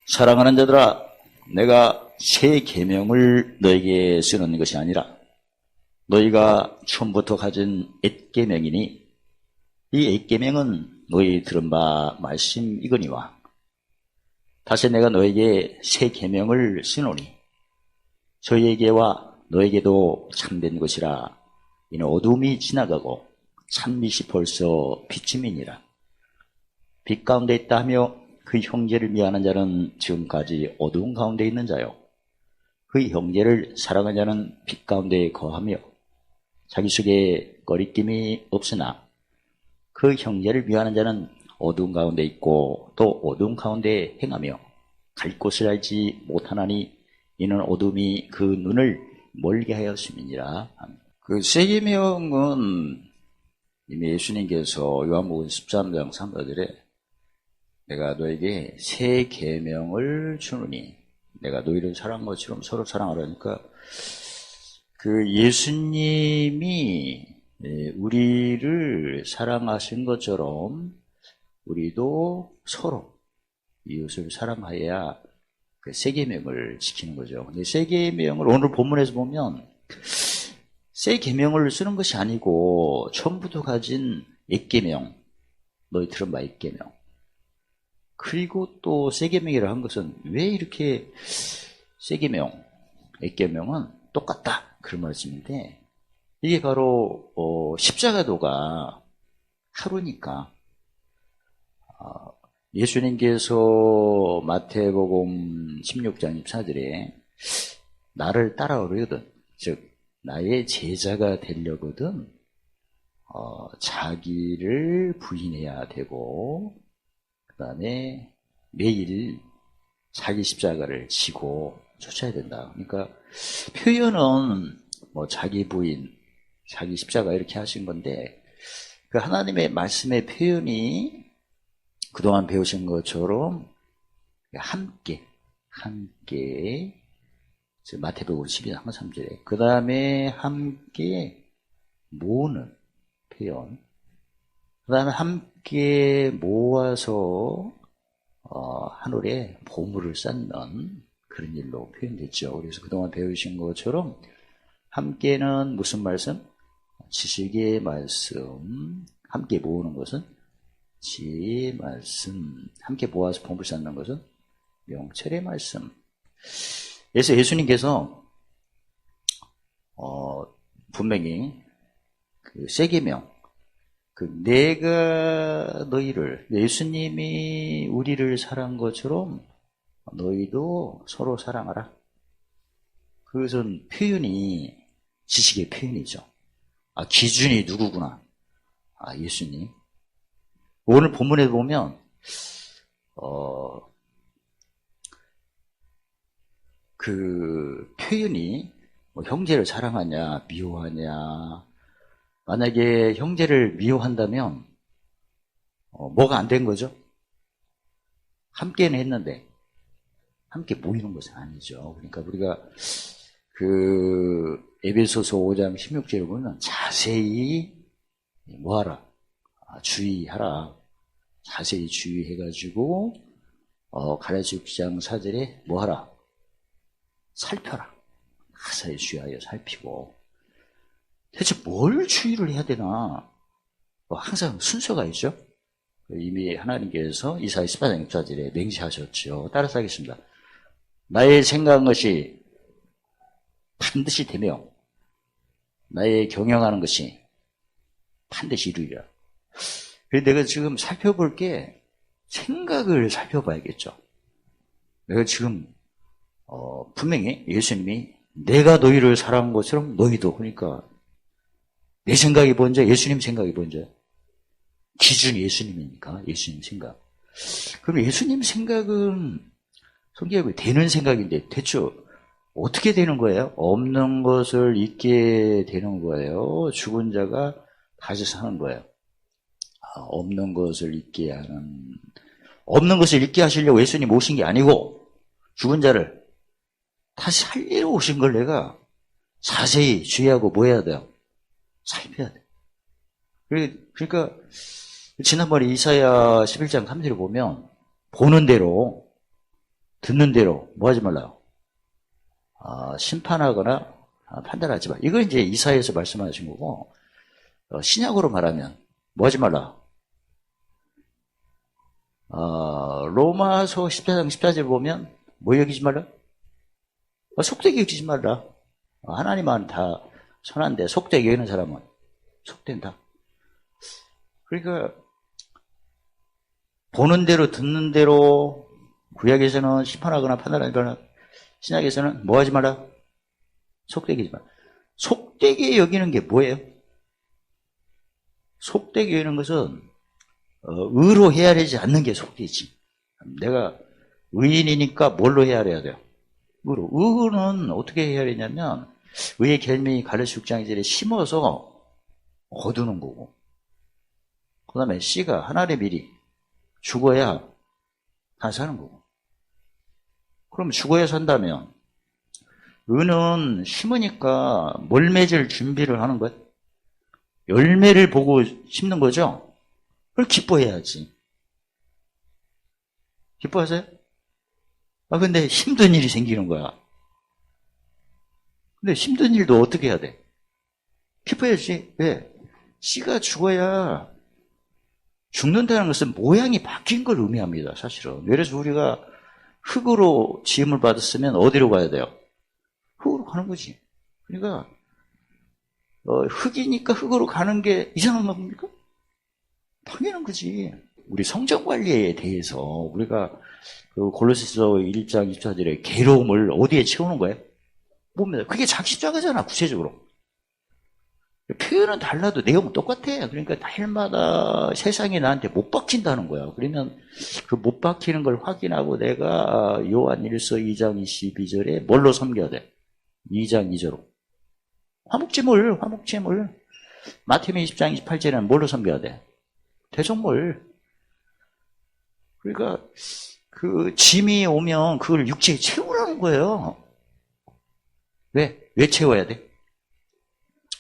사랑하는 자들아, 내가 새 계명을 너에게 쓰는 것이 아니라 너희가 처음부터 가진 옛계명이니 이 옛계명은 너희 들은 바 말씀이거니와 다시 내가 너에게 새 계명을 쓰노니 저희에게와 너에게도 참된 것이라. 이는 어둠이 지나가고 참빛이 벌써 비침이니라. 빛 가운데 있다 하며 그 형제를 미워하는 자는 지금까지 어두운 가운데 있는 자요, 그 형제를 사랑하는 자는 빛 가운데 거하며 자기 속에 거리낌이 없으나 그 형제를 미워하는 자는 어두운 가운데 있고 또 어두운 가운데 행하며 갈 곳을 알지 못하나니 이는 어둠이 그 눈을 멀게 하였음이니라. 그 새 계명은 이미 예수님께서 요한복음 13장 3절에 내가 너에게 새 계명을 주노니 내가 너희를 사랑한 것처럼 서로 사랑하라니까, 그 예수님이 우리를 사랑하신 것처럼 우리도 서로 이웃을 사랑하여야 그 새 계명을 지키는 거죠. 근데 새 계명을 오늘 본문에서 보면 새 계명을 쓰는 것이 아니고 처음부터 가진 옛 계명, 너희 들은 바 옛 계명, 그리고 또 새 계명이라 한 것은 왜 이렇게 새 계명, 옛 계명은 똑같다 그런 말씀인데, 이게 바로 십자가도가 하루니까 예수님께서 마태복음 16장 24절에 나를 따라오려거든, 즉 나의 제자가 되려거든 자기를 부인해야 되고 그 다음에 매일 자기 십자가를 지고 쫓아야 된다. 그러니까 표현은 뭐 자기 부인, 자기 십자가 이렇게 하신 건데, 그 하나님의 말씀의 표현이 그동안 배우신 것처럼 함께 마태복음 12장 3절에 그 다음에 함께 모으는 표현, 그 다음에 함께 모아서 하늘에 보물을 쌓는 그런 일로 표현됐죠. 그래서 그동안 배우신 것처럼 함께는 무슨 말씀? 지식의 말씀. 함께 모으는 것은 지혜의 말씀. 함께 모아서 보물 쌓는 것은 명철의 말씀. 그래서 예수님께서 분명히 그 새 계명, 그 내가 너희를, 예수님이 우리를 사랑한 것처럼 너희도 서로 사랑하라. 그것은 표현이 지식의 표현이죠. 기준이 누구구나. 예수님. 오늘 본문에 보면 그 표현이 뭐 형제를 사랑하냐 미워하냐, 만약에 형제를 미워한다면 뭐가 안 된 거죠? 함께는 했는데 함께 모이는 것은 아니죠. 그러니까 우리가 그 에베소서 5장 16절에 보면 자세히 뭐하라? 주의하라. 자세히 주의해가지고 갈라디아 6장 4절에 뭐하라? 살펴라. 자세히 주의하여 살피고. 대체 뭘 주의를 해야 되나? 항상 순서가 있죠. 이미 하나님께서 이사야 14장 6절에 맹세하셨죠. 따라서 하겠습니다. 나의 생각한 것이 반드시 되며 나의 경영하는 것이 반드시 이루리라. 그래서 내가 지금 살펴볼 게 생각을 살펴봐야겠죠. 내가 지금 분명히 예수님이 내가 너희를 사랑한 것처럼 너희도, 그러니까 내 생각이 먼저, 예수님 생각이 먼저. 기준이 예수님이니까 예수님 생각. 그럼 예수님 생각은 성경에 되는 생각인데 대체 어떻게 되는 거예요? 없는 것을 있게 되는 거예요? 죽은 자가 다시 사는 거예요? 없는 것을 있게 하는, 없는 것을 있게 하시려고 예수님 오신 게 아니고 죽은 자를 다시 살리러 오신 걸 내가 자세히 주의하고 뭐 해야 돼요? 살펴야 돼. 그러니까 지난번에 이사야 11장 3절을 보면 보는 대로 듣는 대로 뭐 하지 말라요? 심판하거나 판단하지 마. 이거 이제 이사야에서 말씀하신 거고, 신약으로 말하면 뭐 하지 말라? 로마서 14장 14절 보면 뭐 여기지 말라? 속되게 여기지 말라. 하나님은 다 선한데 속되게 여기는 사람은 속된다. 그러니까 보는 대로 듣는 대로, 구약에서는 심판하거나 판단하거나, 신약에서는 뭐 하지 마라? 속되게 하지 마라. 속되게 여기는 게 뭐예요? 속되게 여기는 것은 의로 헤아리지 않는 게 속되지. 내가 의인이니까 뭘로 헤아려야 돼요? 의로. 의는 어떻게 헤아리냐면 의의 계명이 가르치 6장에 심어서 거두는 거고, 그 다음에 씨가 하나님의 미리 죽어야 다 사는 거고. 그럼 죽어야 산다면 의는 심으니까 뭘 맺을 준비를 하는 거예요? 열매를 보고 심는 거죠? 그걸 기뻐해야지. 기뻐하세요? 근데 힘든 일이 생기는 거야. 근데 힘든 일도 어떻게 해야 돼? 기뻐해야지. 왜? 씨가 죽어야, 죽는다는 것은 모양이 바뀐 걸 의미합니다, 사실은. 그래서 우리가 흙으로 지음을 받았으면 어디로 가야 돼요? 흙으로 가는 거지. 그러니까 흙이니까 흙으로 가는 게 이상한 겁니까? 당연한 거지. 우리 성전 관리에 대해서 우리가 그 골로새서 1장 24절에 괴로움을 어디에 채우는 거예요? 뭡니다. 그게 자기 십자가잖아, 구체적으로. 표현은 달라도 내용은 똑같아. 그러니까 날마다 세상이 나한테 못 박힌다는 거야. 그러면 그 못 박히는 걸 확인하고 내가 요한 1서 2장 22절에 뭘로 섬겨야 돼? 2장 2절로. 화목제물. 마태복음 20장 28절에는 뭘로 섬겨야 돼? 대속물. 그러니까 그 짐이 오면 그걸 육체에 채우라는 거예요. 왜 채워야 돼?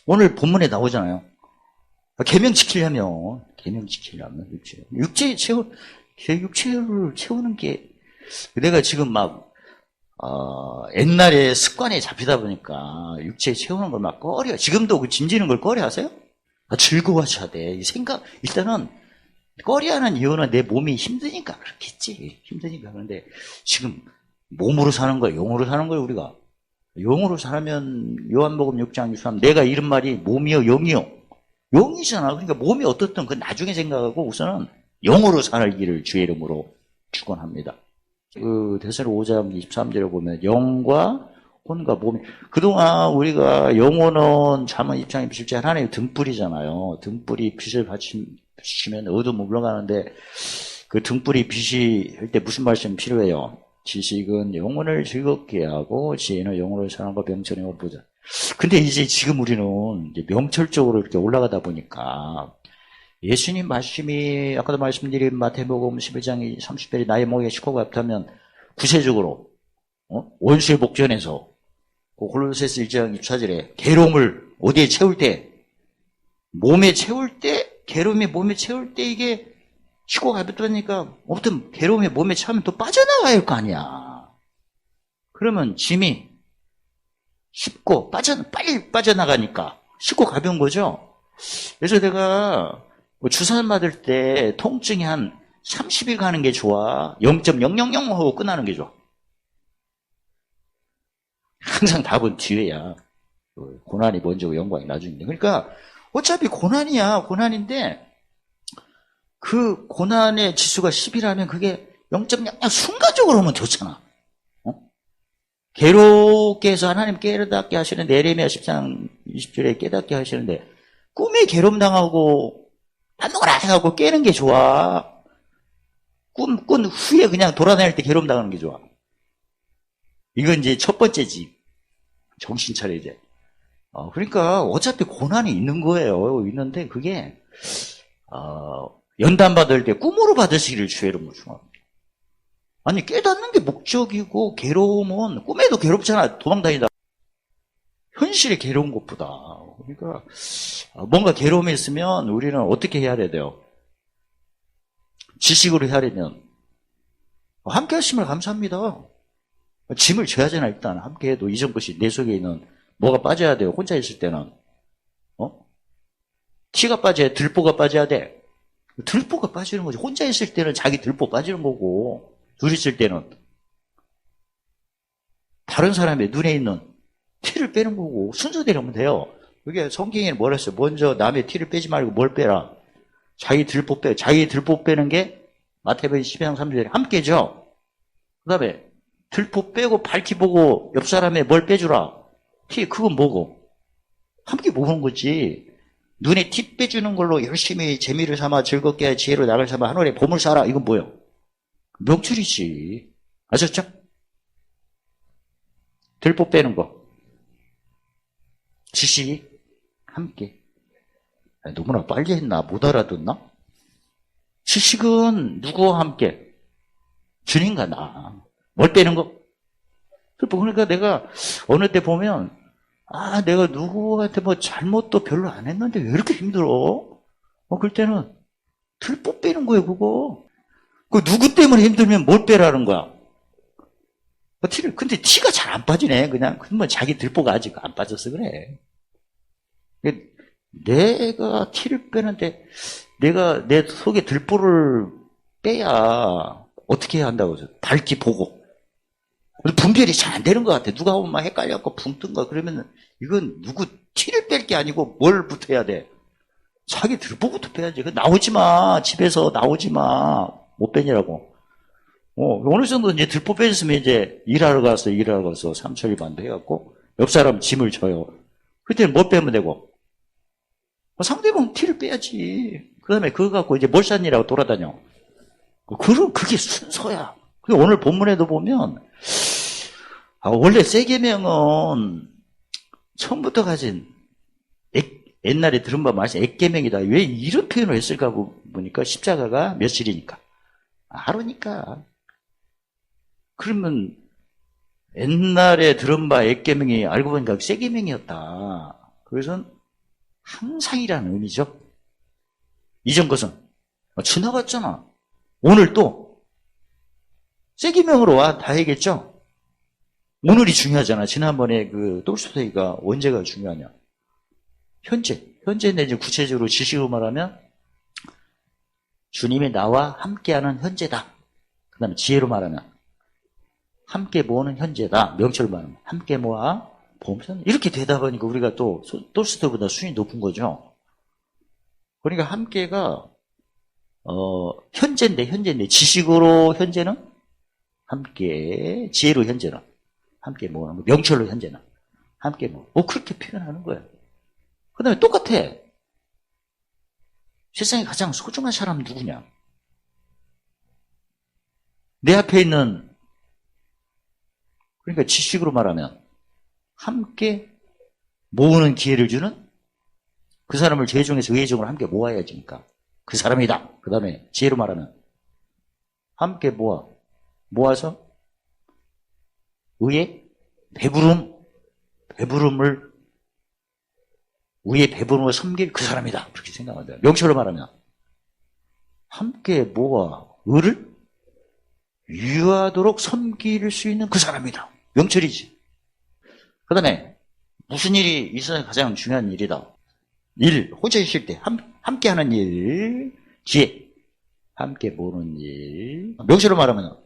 오늘 본문에 나오잖아요. 계명 지키려면 육체를 채우는 게, 내가 지금 막 옛날에 습관에 잡히다 보니까 육체에 채우는 걸 막 꺼려. 지금도 그 짐지는 걸 꺼려 하세요? 즐거워하셔야 돼. 이 생각, 일단은 꺼려하는 이유는 내 몸이 힘드니까 그렇겠지. 힘드니까. 그런데 지금 몸으로 사는 거야, 영으로 사는 거야, 우리가. 영으로 살면 요한복음 6장 23, 내가 이른 말이 몸이요 영이요. 영이잖아. 그러니까 몸이 어떻든 그 나중에 생각하고 우선은 영으로 살기를 주의 이름으로 축원합니다. 그 데살로 5장 23절에 보면 영과 혼과 몸이, 그동안 우리가 영혼은 잠언 2장 27절 하나님의 등불이잖아요. 등불이 빛을 받치면 어두움은 물러가는데, 그 등불이 빛이 할 때 무슨 말씀이 필요해요? 지식은 영혼을 즐겁게 하고 지혜는 영혼을 사랑과 명철의 영혼을 보자. 근데 이제 지금 우리는 이제 명철적으로 이렇게 올라가다 보니까 예수님 말씀이 아까도 말씀드린 마태복음 11장 30절에 나의 목에 식고가 없다면 구체적으로 원수의 복전에서 골로새서 1장 24절에 괴로움을 어디에 채울 때, 몸에 채울 때, 괴로움이 몸에 채울 때 이게 식고 가볍다니까 아무튼 괴로움이 몸에 차면 또 빠져나가야 할 거 아니야. 그러면 짐이 쉽고 빨리 빠져나가니까 쉽고 가벼운 거죠. 그래서 내가 주사 맞을 때 통증이 한 30일 가는 게 좋아? 0.000 하고 끝나는 게 좋아? 항상 답은 뒤에야. 고난이 먼저고 영광이 나중인데. 그러니까 어차피 고난인데 그 고난의 지수가 10이라면 그게 0.00 순간적으로 오면 좋잖아. 괴롭게 해서 하나님 깨닫게 하시는데, 예레미야 10장 20절에 깨닫게 하시는데 꿈에 괴로움 당하고 안노라 해가고 깨는 게 좋아? 꾼 후에 그냥 돌아다닐 때 괴로움 당하는 게 좋아? 이건 이제 첫 번째지. 정신 차려 이제. 그러니까 어차피 고난이 있는 거예요. 있는데 그게 연단 받을 때 꿈으로 받으시기를 주의 이름으로 축원합니다. 아니, 깨닫는 게 목적이고, 괴로움은 꿈에도 괴롭잖아. 도망다니다. 현실에 괴로운 것보다. 그러니까 뭔가 괴로움이 있으면 우리는 어떻게 해야 돼요? 지식으로 해야 되면 함께 하심을 감사합니다. 짐을 져야잖아. 일단 함께 해도 이전 것이 내 속에 있는 뭐가 빠져야 돼요. 혼자 있을 때는 티가 빠져야 들보가 빠져야 돼. 들보가 빠지는 거지. 혼자 있을 때는 자기 들보 빠지는 거고, 둘이 있을 때는 다른 사람의 눈에 있는 티를 빼는 거고, 순서대로 하면 돼요. 이게 성경에는 뭐라 했어요? 먼저 남의 티를 빼지 말고 뭘 빼라? 자기 들보 빼. 자기 들보 빼는 게 마태복음 12장 3절에 함께죠. 그 다음에 들보 빼고 밝히 보고 옆 사람의 뭘 빼주라. 티, 그건 뭐고? 함께 모으는 거지. 눈에 티 빼주는 걸로 열심히 재미를 삼아 즐겁게 지혜로 나갈 삼아 하늘에 보물 쌓아라. 이건 뭐예요? 명철이지. 아셨죠? 들보 빼는 거. 지식 함께. 너무나 빨리 했나? 못 알아듣나? 지식은 누구와 함께? 주님과 나. 뭘 빼는 거? 그러니까 내가 어느 때 보면 내가 누구한테 뭐 잘못도 별로 안 했는데 왜 이렇게 힘들어? 그럴 때는 들보 빼는 거예요, 그거. 그 누구 때문에 힘들면 뭘 빼라는 거야? 근데 티가 잘 안 빠지네, 그냥. 그러면 자기 들보가 아직 안 빠져서 그래. 내가 티를 빼는데, 내가 내 속에 들보를 빼야 어떻게 해야 한다고 해서 밝히 보고. 분별이 잘 안 되는 것 같아. 누가 보면 막 헷갈려갖고 붕 뜬 거. 그러면 이건 누구 티를 뺄 게 아니고 뭘부터 해야 돼? 자기 들보부터 빼야지. 나오지 마. 집에서 나오지 마. 못 빼냐라고. 어느 정도 이제 들보 빼줬으면 이제 일하러 가서 삼천리반도 해갖고 옆 사람 짐을 져요. 그때는 뭐 빼면 되고? 상대방 티를 빼야지. 그 다음에 그거 갖고 이제 뭘 쌌니라고 돌아다녀. 그럼 그게 순서야. 오늘 본문에도 보면 원래 세계명은 처음부터 가진 옛날에 들은 바 말씀 액계명이다. 왜 이런 표현을 했을까 보니까 십자가가 며칠이니까 하루니까. 그러면 옛날에 들은 바 액계명이 알고 보니까 세계명이었다. 그래서 항상이라는 의미죠. 이전 것은 지나갔잖아. 오늘 또 세계명으로 와 다 해겠죠. 오늘이 중요하잖아. 지난번에 그 똘스토이가 언제가 중요하냐? 현재인데 이제 구체적으로 지식으로 말하면 주님이 나와 함께하는 현재다. 그 다음에 지혜로 말하면 함께 모으는 현재다. 명철로 말하면 함께 모아 보험선. 이렇게 되다 보니까 우리가 또 똘스토이보다 수준이 높은 거죠. 그러니까 함께가 현재인데 지식으로 현재는 함께, 지혜로 현재는 함께 모으는 거, 명철로 현재는 함께 그렇게 표현하는 거예요. 그 다음에 똑같아. 세상에 가장 소중한 사람은 누구냐? 내 앞에 있는, 그러니까 지식으로 말하면 함께 모으는 기회를 주는 그 사람을 재종해서 의회종을 함께 모아야지니까 그 사람이다. 그 다음에 지혜로 말하면 함께 모아서 의에 배부름을 의에 배부름을 섬길 그 사람이다. 그렇게 생각하면 돼요. 명철로 말하면 함께 모아 의를 유하도록 섬길 수 있는 그 사람이다. 명철이지. 그 다음에 무슨 일이 있어야 가장 중요한 일이다. 혼자 있을 때 함께 하는 일, 지혜, 함께 모으는 일. 명시로 말하면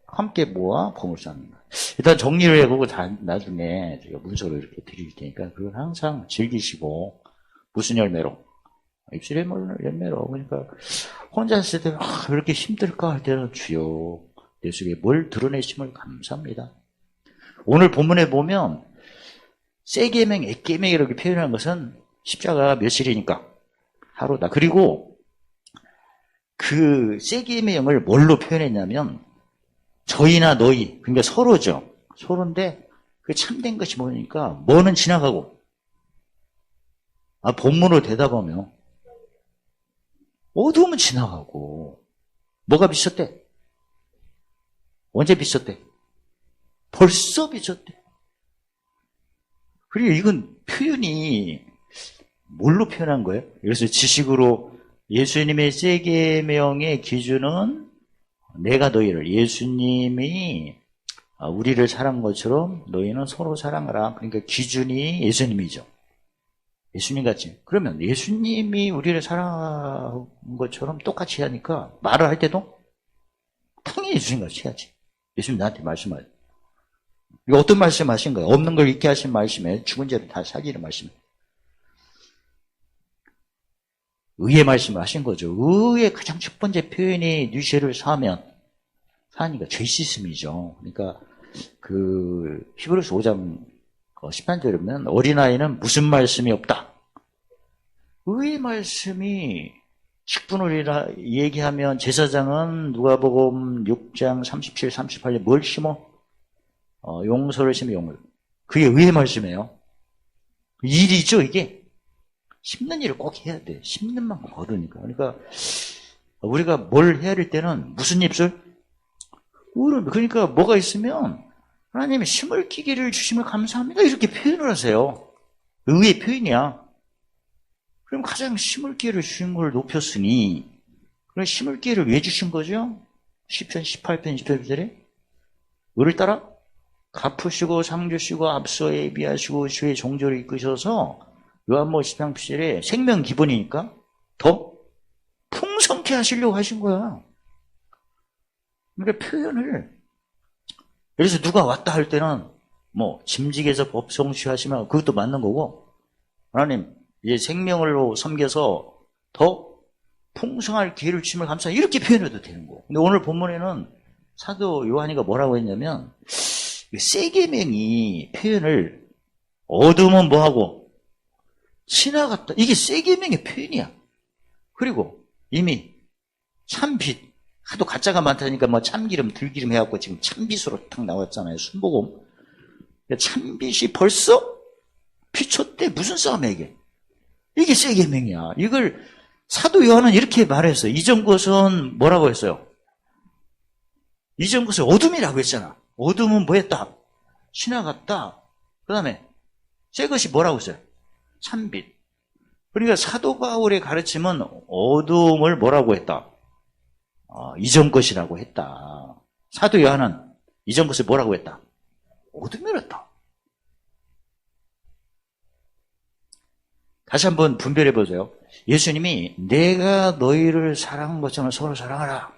함께 모아 보물 쌓는 것. 일단 정리를 해보고 나중에 제가 문서로 이렇게 드릴 테니까 그걸 항상 즐기시고 무슨 열매로? 입술의 열매로. 그러니까 혼자 있을 때 왜 이렇게 힘들까 할 때는 주여 내 속에 뭘 드러내심을 감사합니다. 오늘 본문에 보면 세계명, 액계명 이렇게 표현한 것은 십자가가 며칠이니까 하루다. 그리고 그 세계명을 뭘로 표현했냐면 저희나 너희, 그러니까 서로죠. 서로인데 그 참된 것이 뭐니까 뭐는 지나가고 본문으로 대답하면 어두움은 지나가고 뭐가 비쳤대? 언제 비쳤대? 벌써 비쳤대. 그리고 이건 표현이 뭘로 표현한 거예요? 그래서 지식으로 예수님의 세계명의 기준은 내가 너희를 예수님이 우리를 사랑한 것처럼 너희는 서로 사랑하라. 그러니까 기준이 예수님이죠. 예수님 같이. 그러면 예수님이 우리를 사랑한 것처럼 똑같이 하니까 말을 할 때도 풍이 예수님 같이 해야지. 예수님 나한테 말씀하죠. 이거 어떤 말씀 하신 거예요? 없는 걸 있게 하신 말씀에 죽은 자를 다 살리는 말씀. 의의 말씀을 하신 거죠. 의의 가장 첫 번째 표현이 뉘셰를 사하니까 죄 씻음이죠. 그러니까 히브리서 5장 10절에 보면 어린아이는 무슨 말씀이 없다. 의의 말씀이 직분을 얘기하면 제사장은 누가복음 6장 37, 38절 뭘 심어? 용서를 심어 용을. 그게 의의 말씀이에요. 일이죠 이게. 심는 일을 꼭 해야 돼. 심는 만큼 거두니까. 그러니까 우리가 뭘 해야 될 때는 무슨 입술? 그러니까 뭐가 있으면 하나님이 심을 기회를 주심을 감사합니다. 이렇게 표현을 하세요. 의의 표현이야. 그럼 가장 심을 기회를 주신 걸 높였으니 그럼 심을 기회를 왜 주신 거죠? 10편, 18편, 28절에 의를 따라 갚으시고 상주시고 앞서 예비하시고 주의 종조를 이끄셔서 요한복음 10장 7절에 생명 기본이니까 더 풍성케 하시려고 하신 거야. 그러니까 표현을 그래서 누가 왔다 할 때는 짐직에서 법 성취하시면 그것도 맞는 거고 하나님 이제 생명으로 섬겨서 더 풍성할 기회를 주심을 감사해 이렇게 표현해도 되는 거고. 근데 오늘 본문에는 사도 요한이가 뭐라고 했냐면 세 계명이 표현을 어둠은 뭐하고 지나갔다. 이게 세 계명의 표현이야. 그리고 이미 참빛 하도 가짜가 많다니까 참기름 들기름 해갖고 지금 참빛으로 탁 나왔잖아요. 순복음. 참빛이 벌써 비췄대. 무슨 싸움이야 이게. 이게 세 계명이야. 이걸 사도 요한은 이렇게 말했어요. 이전 것은 뭐라고 했어요? 이전 것은 어둠이라고 했잖아. 어둠은 뭐 했다? 지나갔다. 그 다음에 새 것이 뭐라고 했어요? 참빛. 그러니까 사도 바울의 가르침은 어둠을 뭐라고 했다? 이전 것이라고 했다. 사도 요한은 이전 것을 뭐라고 했다? 어둠이었다. 다시 한번 분별해 보세요. 예수님이 내가 너희를 사랑한 것처럼 서로 사랑하라.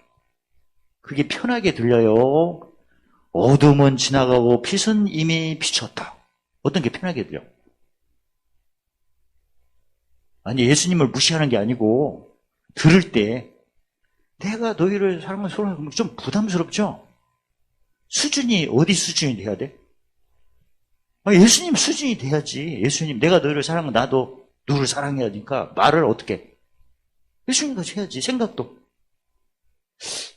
그게 편하게 들려요. 어둠은 지나가고 빛은 이미 비쳤다. 어떤 게 편하게 들려? 아니 예수님을 무시하는 게 아니고 들을 때 내가 너희를 사랑한 서로 사랑하면 좀 부담스럽죠? 수준이 어디 수준이 돼야 돼? 예수님 수준이 돼야지. 예수님 내가 너희를 사랑하면 나도 누구를 사랑해야 하니까 말을 어떻게 예수님같이 해야지. 생각도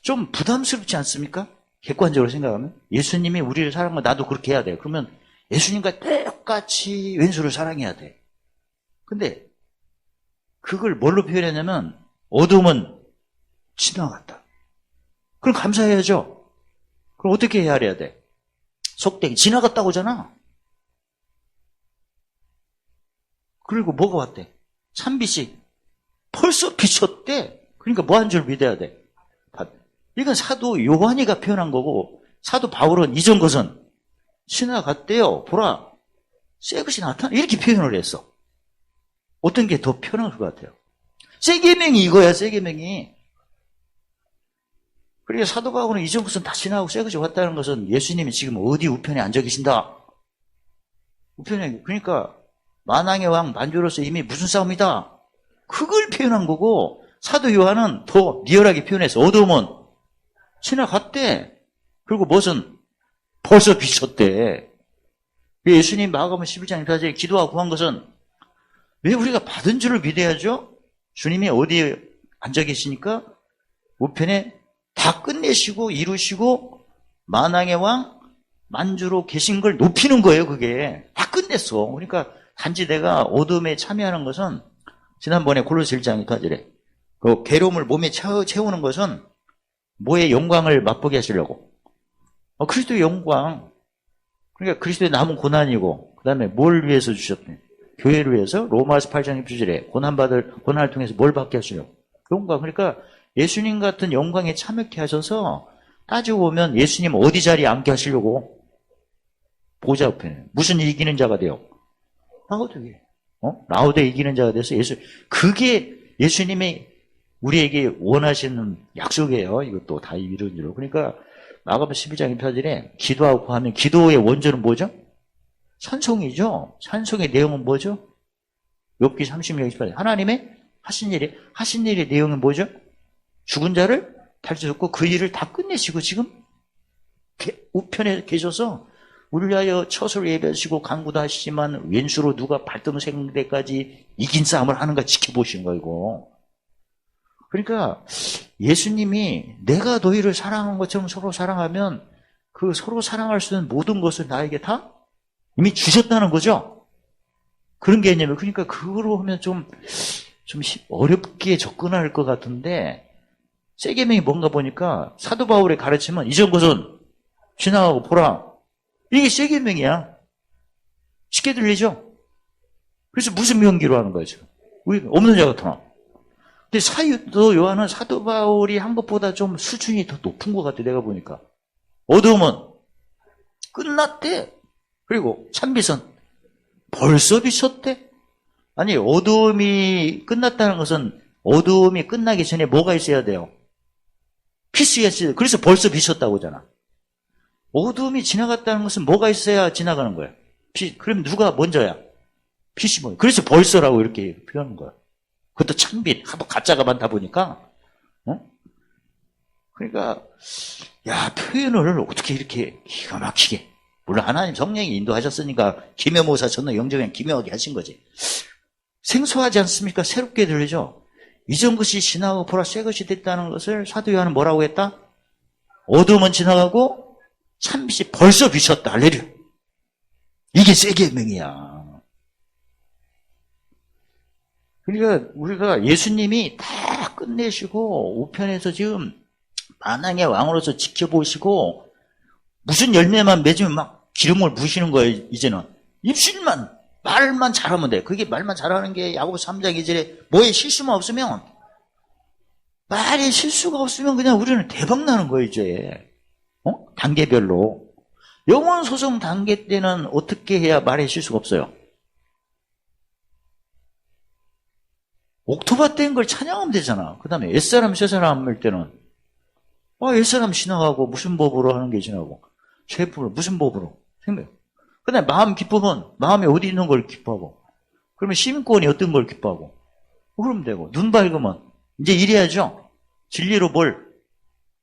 좀 부담스럽지 않습니까? 객관적으로 생각하면 예수님이 우리를 사랑하면 나도 그렇게 해야 돼요. 그러면 예수님과 똑같이 왼수를 사랑해야 돼. 근데 그걸 뭘로 표현했냐면 어둠은 지나갔다. 그럼 감사해야죠. 그럼 어떻게 해야 돼? 속되게 지나갔다고 하잖아. 그리고 뭐가 왔대? 참빛이 벌써 비쳤대. 그러니까 뭐 한 줄 믿어야 돼? 이건 사도 요한이가 표현한 거고 사도 바울은 이전 것은 지나갔대요. 보라. 새 것이 나타나. 이렇게 표현을 했어. 어떤 게 더 편할 것 같아요? 새 계명이 이거야. 새 계명이. 그러니까 사도 바울은 이전 것은 다 지나고 새 것이 왔다는 것은 예수님이 지금 어디 우편에 앉아 계신다. 우편에. 그러니까 만왕의 왕 만주로서 이미 무슨 싸움이다. 그걸 표현한 거고 사도 요한은 더 리얼하게 표현해서 어둠은 지나갔대. 그리고 무엇은 벌써 비쳤대. 예수님 마가복음 11장 1절에 기도하고 구한 것은 왜 우리가 받은 줄을 믿어야죠? 주님이 어디에 앉아 계시니까 우편에 다 끝내시고 이루시고 만왕의 왕 만주로 계신 걸 높이는 거예요. 그게 다 끝냈어. 그러니까 단지 내가 어둠에 참여하는 것은 지난번에 골로새 1장 2절에 그 괴로움을 몸에 채우는 것은 뭐의 영광을 맛보게 하시려고? 그리스도의 영광. 그러니까 그리스도의 남은 고난이고 그 다음에 뭘 위해서 주셨대? 교회를 위해서 로마서 8장 1절에 고난을 통해서 뭘 받게 하시려고? 영광. 그러니까 예수님 같은 영광에 참여케 하셔서 따지고 보면 예수님 어디 자리에 앉게 하시려고? 보좌 우편에. 무슨 이기는 자가 돼요? 라우드에. 라우드에 이기는 자가 돼서 그게 예수님이 우리에게 원하시는 약속이에요. 이것도 다 이루는 줄. 그러니까 마가복음 12장 1절에 기도하고 하면 기도의 원조는 뭐죠? 찬송이죠. 찬송의 내용은 뭐죠? 욥기 30장 28절. 하나님의 하신 일의 내용은 뭐죠? 죽은 자를 달려줬고 그 일을 다 끝내시고 지금 우편에 계셔서 우리를 위하여 처소를 예배하시고 강구도 하시지만 왼수로 누가 발등생대까지 이긴 싸움을 하는가 지켜보시는 거예요. 이거. 그러니까 예수님이 내가 너희를 사랑한 것처럼 서로 사랑하면 그 서로 사랑할 수 있는 모든 것을 나에게 다 이미 주셨다는 거죠. 그런 개념이에요. 그러니까 그거로 하면 좀 어렵게 접근할 것 같은데 새 계명이 뭔가 보니까 사도 바울의 가르침은 이전 것은 지나가고 보라. 이게 새 계명이야. 쉽게 들리죠? 그래서 무슨 명기로 하는 거예요, 지금? 우리 없는 자 같으나. 근데 사도 요한은 사도 바울이 한 것보다 좀 수준이 더 높은 것 같아, 내가 보니까. 어두움은 끝났대. 그리고 찬빛은 벌써 비쳤대. 아니, 어두움이 끝났다는 것은 어두움이 끝나기 전에 뭐가 있어야 돼요? 빛이 있어야 돼요. 그래서 벌써 비쳤다고 하잖아. 어두움이 지나갔다는 것은 뭐가 있어야 지나가는 거야? 빛. 그럼 누가 먼저야? 빛이 뭐야? 그래서 벌써라고 이렇게 표현하는 거야. 그것도 찬빛. 하도 가짜가 많다 보니까. 그러니까 야, 표현을 어떻게 이렇게 기가 막히게. 물론 하나님 성령이 인도하셨으니까 기묘모사 전능 영접행 기묘하게 하신 거지. 생소하지 않습니까? 새롭게 들리죠? 이전 것이 지나가고 보라 새 것이 됐다는 것을 사도 요한은 뭐라고 했다? 어두움은 지나가고 참빛이 벌써 비쳤다. 할렐루야. 이게 새 계명이야. 그러니까 우리가 예수님이 다 끝내시고 우편에서 지금 만왕의 왕으로서 지켜보시고 무슨 열매만 맺으면 막 기름을 부으시는 거예요. 이제는 입술만 말만 잘하면 돼. 그게 말만 잘하는 게 야고보서 3장 2절에 뭐에 실수만 없으면 말에 실수가 없으면 그냥 우리는 대박 나는 거예요. 이제 단계별로 영원 소송 단계 때는 어떻게 해야 말에 실수가 없어요? 옥토바 때인 걸 찬양하면 되잖아. 그 다음에 옛사람 새사람 할 때는 옛사람 지나가고 무슨 법으로 하는 게 지나고 죄법으로 무슨 법으로 생각. 그 다음에 마음 기쁨은 마음에 어디 있는 걸 기뻐하고 그러면 시민권이 어떤 걸 기뻐하고 그러면 되고 눈 밝으면 이제 이래야죠. 진리로 뭘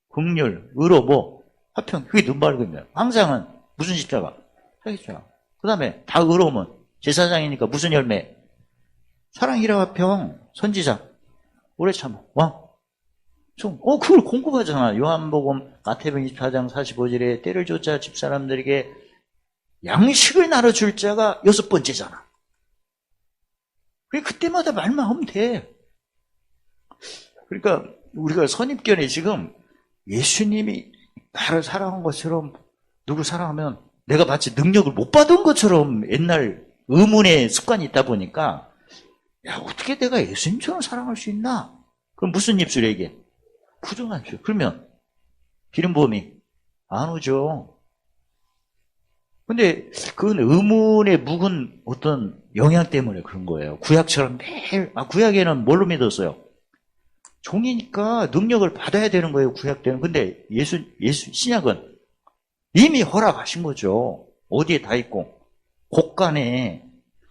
긍휼 의로 뭐 화평 그게 눈 밝으면 항상은 무슨 십자가 십자가. 그 다음에 다 의로우면 제사장이니까 무슨 열매 사랑이라 화평 선지자 오래 참아 그걸 공급하잖아. 요한복음 마태복음 24장 45절에 때를 쫓아 집사람들에게 양식을 나눠줄 자가 6번째잖아. 그때마다 말만 하면 돼. 그러니까 우리가 선입견에 지금 예수님이 나를 사랑한 것처럼 누구 사랑하면 내가 마치 능력을 못 받은 것처럼 옛날 의문의 습관이 있다 보니까 야 어떻게 내가 예수님처럼 사랑할 수 있나? 그럼 무슨 입술에게? 부정한 입술. 그러면 기름 부음이 안 오죠. 근데 그건 의문에 묵은 어떤 영향 때문에 그런 거예요. 구약처럼 매일 구약에는 뭘로 믿었어요? 종이니까 능력을 받아야 되는 거예요. 구약 때는. 근데 예수 신약은 이미 허락하신 거죠. 어디에 다 있고 곡간에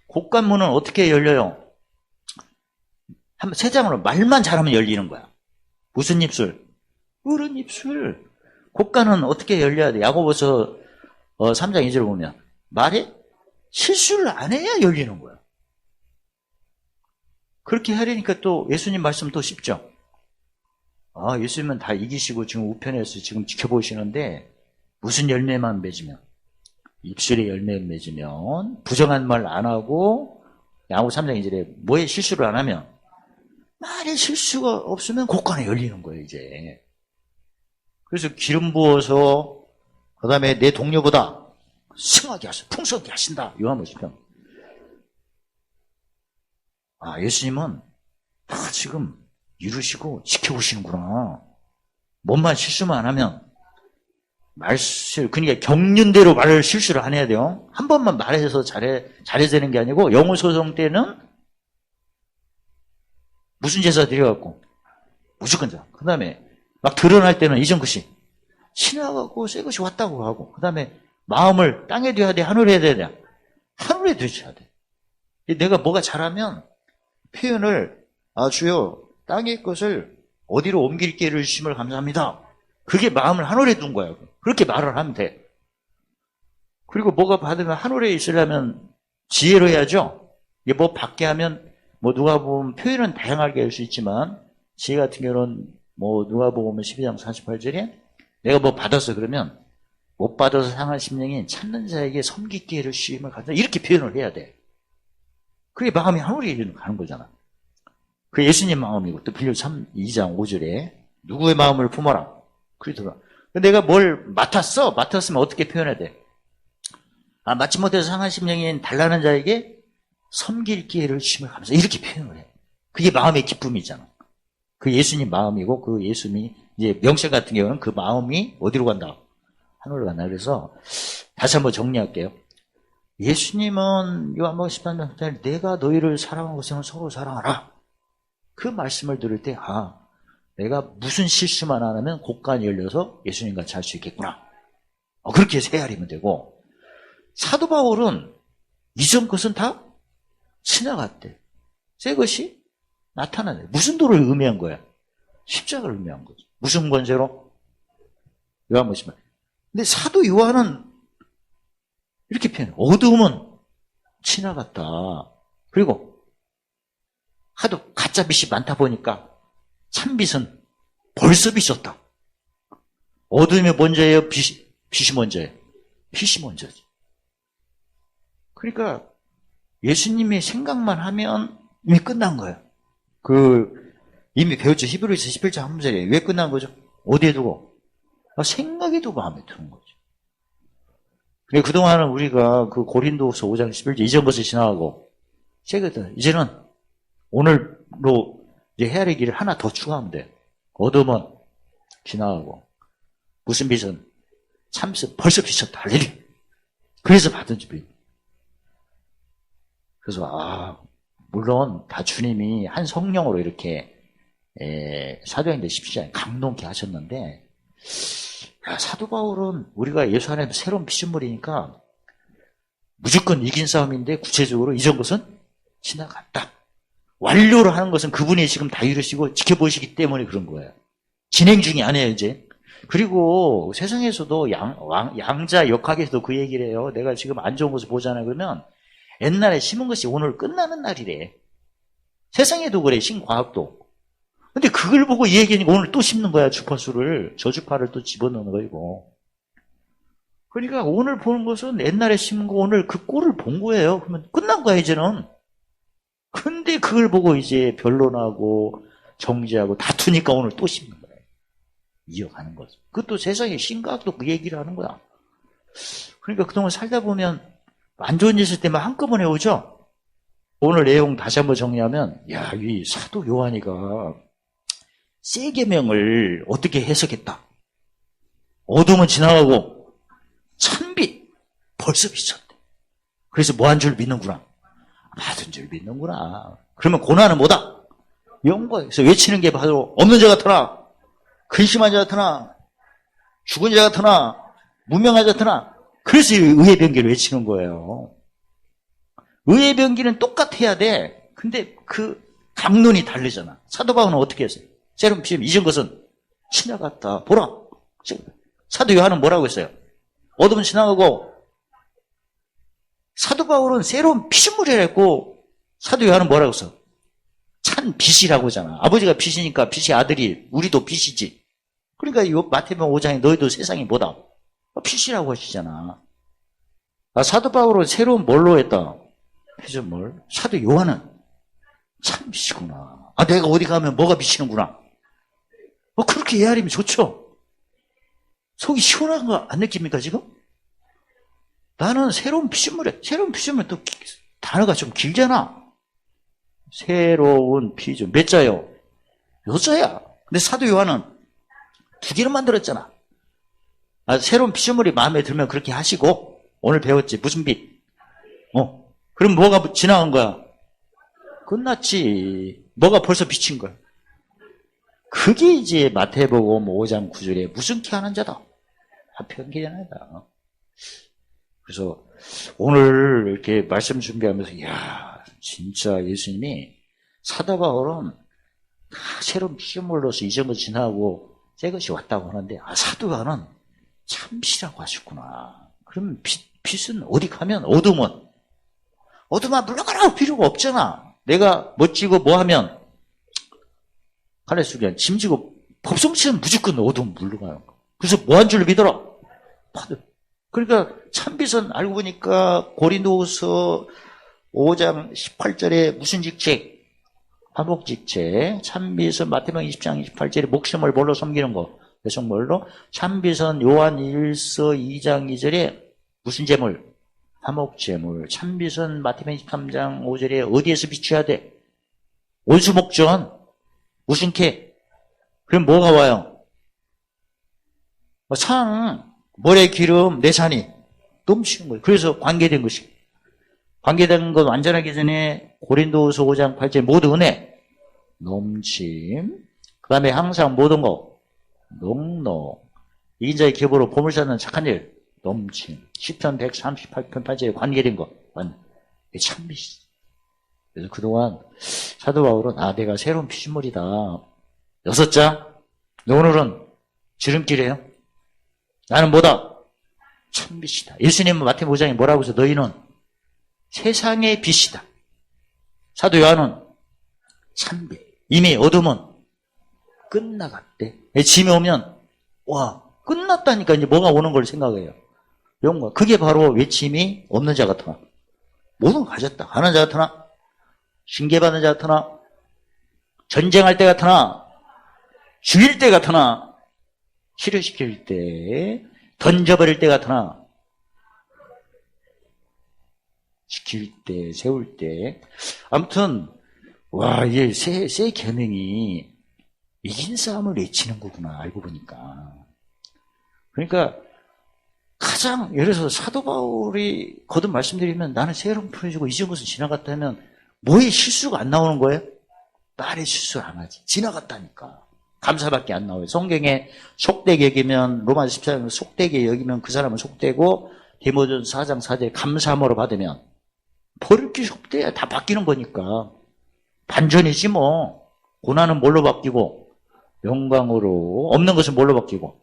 곡간문은 어떻게 열려요? 세 장으로 말만 잘하면 열리는 거야. 무슨 입술? 어른 입술. 곡간은 어떻게 열려야 돼? 야고보서 3장 2절을 보면 말에 실수를 안 해야 열리는 거야. 그렇게 하려니까 또 예수님 말씀 또 쉽죠. 예수님은 다 이기시고 지금 우편에서 지금 지켜보시는데 무슨 열매만 맺으면 입술의 열매 맺으면 부정한 말 안 하고 야고보 3장 2절에 뭐에 실수를 안 하면 말에 실수가 없으면 곡간에 열리는 거예요. 이제 그래서 기름 부어서 그 다음에 내 동료보다 승하게 하셔 풍성하게 하신다. 요한복음 10편. 예수님은 다 지금 이루시고 지켜오시는구나. 뭔만 실수만 안 하면 그러니까 경륜대로 말을 실수를 안 해야 돼요. 한 번만 말해서 잘해야 되는 게 아니고, 영우소송 때는 무슨 제사 드려갖고, 무조건 자. 그 다음에 막 드러날 때는 이전 것이 지나가고 새 것이 왔다고 하고, 그 다음에 마음을 땅에 둬야 돼, 하늘에 둬야 돼? 하늘에 두셔야 돼. 내가 뭐가 잘하면 표현을, 주여, 땅의 것을 어디로 옮길게를 주심을 감사합니다. 그게 마음을 하늘에 둔 거야. 그렇게 말을 하면 돼. 그리고 뭐가 받으면 하늘에 있으려면 지혜로 해야죠. 이게 뭐 받게 하면, 뭐 누가 보면 표현은 다양하게 할 수 있지만, 지혜 같은 경우는 뭐 누가 보면 12장 48절에 내가 뭐 받았어 그러면 못 받아서 상한 심령이 찾는 자에게 섬기 기회를 주심을 감사, 이렇게 표현을 해야 돼. 그게 마음이 하늘에 가는 거잖아. 그 예수님 마음이고, 또 빌려 2장 5절에 누구의 마음을 품어라. 그러더라. 내가 뭘 맡았으면 어떻게 표현해야 돼? 맡지 못해서 상한 심령이 달라는 자에게 섬길 기회를 주심을 감사, 이렇게 표현을 해. 그게 마음의 기쁨이잖아. 그 예수님 마음이고, 그 예수님이 이제 명세 같은 경우는 그 마음이 어디로 간다? 하늘로 간다. 그래서 다시 한번 정리할게요. 예수님은 요한복음 13장 내가 너희를 사랑한 것은 서로 사랑하라. 그 말씀을 들을 때, 내가 무슨 실수만 안 하면 곡간이 열려서 예수님과 잘 수 있겠구나. 그렇게 헤아리면 되고, 사도 바울은 이전 것은 다 지나갔대. 새 것이 나타나네. 무슨 도를 의미한 거야? 십자가를 의미한 거죠. 무슨 권세로? 요한복음 13장. 근데 사도 요한은 이렇게 표현해. 어두움은 지나갔다. 그리고 하도 가짜 빛이 많다 보니까 참빛은 벌써 비쳤다. 어둠이 먼저예요? 빛이 먼저예요? 빛이 먼저지. 그러니까 예수님의 생각만 하면 이미 끝난 거예요. 이미 배웠죠. 히브리서 11장 한 문제에 왜 끝난 거죠? 어디에 두고? 생각에도 마음에 드는 거죠. 그래, 그동안은 우리가 그 고린도후서 5장 11절 이전 것을 지나가고, 이제는 오늘로 이제 헤아리기를 하나 더 추가하면 돼. 어둠은 지나가고, 무슨 빛은? 참빛은 벌써 비쳤다. 할렐루야. 그래서 받은 주비. 그래서, 물론 다 주님이 한 성령으로 이렇게, 사도행전 17장에 강동케 하셨는데, 사도 바울은 우리가 예수 안에서 새로운 피조물이니까 무조건 이긴 싸움인데, 구체적으로 이전 것은 지나갔다. 완료를 하는 것은 그분이 지금 다 이루시고 지켜보시기 때문에 그런 거예요. 진행 중이 아니에요, 이제. 그리고 세상에서도 양자 역학에서도 그 얘기를 해요. 내가 지금 안 좋은 것을 보잖아요. 그러면 옛날에 심은 것이 오늘 끝나는 날이래. 세상에도 그래, 신과학도. 근데 그걸 보고 이 얘기하니까 오늘 또 심는 거야, 주파수를. 저 주파를 또 집어넣는 거이고. 그러니까 오늘 보는 것은 옛날에 심은 거 오늘 그 꼴을 본 거예요. 그러면 끝난 거야, 이제는. 근데 그걸 보고 이제 변론하고 정지하고 다투니까 오늘 또 심는 거예요. 이어가는 거죠. 그것도 세상의 신과학도 그 얘기를 하는 거야. 그러니까 그동안 살다 보면 안 좋은 일 있을 때만 한꺼번에 오죠. 오늘 내용 다시 한번 정리하면, 이 사도 요한이가 세계명을 어떻게 해석했다. 어둠은 지나가고 찬빛 벌써 비쳤대. 그래서 뭐 한 줄 믿는구나. 받은 줄 믿는구나. 그러면 고난은 뭐다? 영광에서 외치는 게 바로 없는 자 같으나, 근심한 자 같으나, 죽은 자 같으나, 무명한 자 같으나. 그래서 의의 변기를 외치는 거예요. 의의 변기는 똑같아야 돼. 근데 그 강론이 다르잖아. 사도 바울은 어떻게 했어요? 새로운 피임 이전 것은 지나갔다. 보라. 사도 요한은 뭐라고 했어요? 어둠은 지나가고, 사도 바울은 새로운 피조물이라 했고, 사도 요한은 뭐라고 했어? 찬 빛이라고 하잖아. 아버지가 빛이니까 빛의 아들이, 우리도 빛이지. 그러니까 이 마태복음 5장에 너희도 세상이 뭐다? 빛이라고 하시잖아. 사도 바울은 새로운 뭘로 했다? 피조물. 사도 요한은 참 빛이구나. 내가 어디 가면 뭐가 비치는구나. 그렇게 헤아리면 좋죠. 속이 시원한 거 안 느낍니까, 지금? 나는 새로운 피조물에, 새로운 피조물 또 단어가 좀 길잖아. 새로운 피조물. 몇 자요? 여자야. 근데 사도 요한은 두 개를 만들었잖아. 새로운 피조물이 마음에 들면 그렇게 하시고, 오늘 배웠지. 무슨 빛? 그럼 뭐가 지나간 거야? 끝났지. 뭐가 벌써 비친 거야? 그게 이제 마태복음 5장 9절에 무슨 키 하는 자다. 편견이다. 그래서 오늘 이렇게 말씀 준비하면서, 이야, 진짜 예수님이 사도 바울은 다 새로운 피조물로서 이전 것 지나고 새 것이 왔다고 하는데, 사도 바울은 참시라고 하셨구나. 그럼 빛은 어디 가면 어둠은 물러가라 필요가 없잖아. 내가 멋지고 뭐 하면 하늘속에 짐지고 법성치는 무조건 어둠 물러가는 거. 그래서 뭐 한 줄 믿어라. 그러니까 참빛은 알고 보니까 고린도후서 5장 18절에 무슨 직책? 화목직책. 참빛은 마태복음 20장 28절에 목숨을 뭘로 섬기는 거. 배송물로. 참빛은 요한 1서 2장 2절에 무슨 제물? 화목제물. 참빛은 마태복음 23장 5절에 어디에서 비춰야 돼? 온수목전. 무슨 캐? 그럼 뭐가 와요? 산, 모래 기름, 내 산이 넘치는 거예요. 그래서 관계된 것이. 관계된 것 완전하기 전에 고린도후서 5장 8절 모두 은혜, 넘침. 그 다음에 항상 모든 거, 농노. 이긴 자의 기업으로 보물 쌓는 착한 일, 넘침. 시편 138편 8절에 관계된 거, 참빛이. 그래서 그동안 사도 바울은 내가 새로운 피조물이다. 6장. 오늘은 지름길이에요. 나는 뭐다? 참빛이다. 예수님은 마태복음 5장에 뭐라고 해서 너희는 세상의 빛이다. 사도 요한은 참빛. 이미 어둠은 끝나갔대. 짐이 오면 끝났다니까 이제 뭐가 오는 걸 생각해요. 영광. 그게 바로 외침이 없는 자 같으나 모든 걸 가졌다. 가는 자 같으나 징계받는 자 같으나 전쟁할 때 같으나 죽일 때 같으나 치료시킬 때 던져버릴 때 같으나 지킬 때 세울 때 아무튼 이게 새 계명이 이긴 싸움을 외치는 거구나 알고 보니까. 그러니까 가장 예를 들어서 사도 바울이 거듭 말씀드리면 나는 새로운 표현이고 이전 것은 지나갔다 하면 뭐에 실수가 안 나오는 거예요? 말에 실수를 안 하지. 지나갔다니까. 감사밖에 안 나와요. 성경에 속되게 여기면 로마서 14장 속되게 여기면 그 사람은 속되고 디모데전서 4장 4절에 감사함으로 받으면 버릴 게 없대. 다 바뀌는 거니까. 반전이지 뭐. 고난은 뭘로 바뀌고 영광으로. 없는 것은 뭘로 바뀌고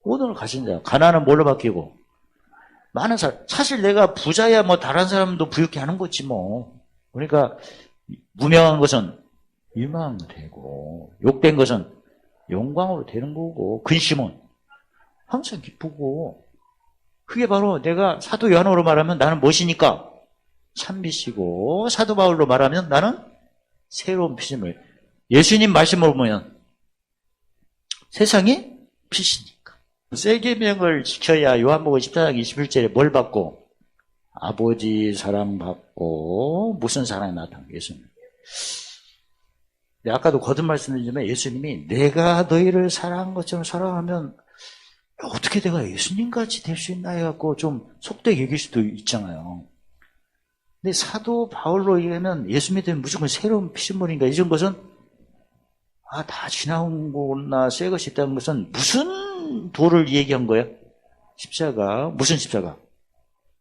오늘 가신 자. 가난은 뭘로 바뀌고 많은 사람. 사실 내가 부자야 뭐 다른 사람도 부유케 하는 거지 뭐. 그러니까 무명한 것은 유망되고 욕된 것은 영광으로 되는 거고 근심은 항상 기쁘고. 그게 바로 내가 사도 요한으로 말하면 나는 무엇이니까? 참빛이고. 사도 바울로 말하면 나는 새로운 피조물. 예수님 말씀을 보면 세상이 빛이니까. 새 계명을 지켜야 요한복음 14장 21절에 뭘 받고? 아버지 사랑 받고. 무슨 사랑이 나타나요? 예수님. 아까도 거듭 말씀드리지만 예수님이 내가 너희를 사랑한 것처럼 사랑하면 어떻게 내가 예수님같이 될 수 있나 해갖고 좀 속되게 얘기할 수도 있잖아요. 근데 사도 바울로 얘기하면 예수 믿으면 무조건 새로운 피조물인가 이런 것은 다 지나온 거나 새 것이 있다는 것은 무슨 도를 얘기한 거예요? 십자가. 무슨 십자가?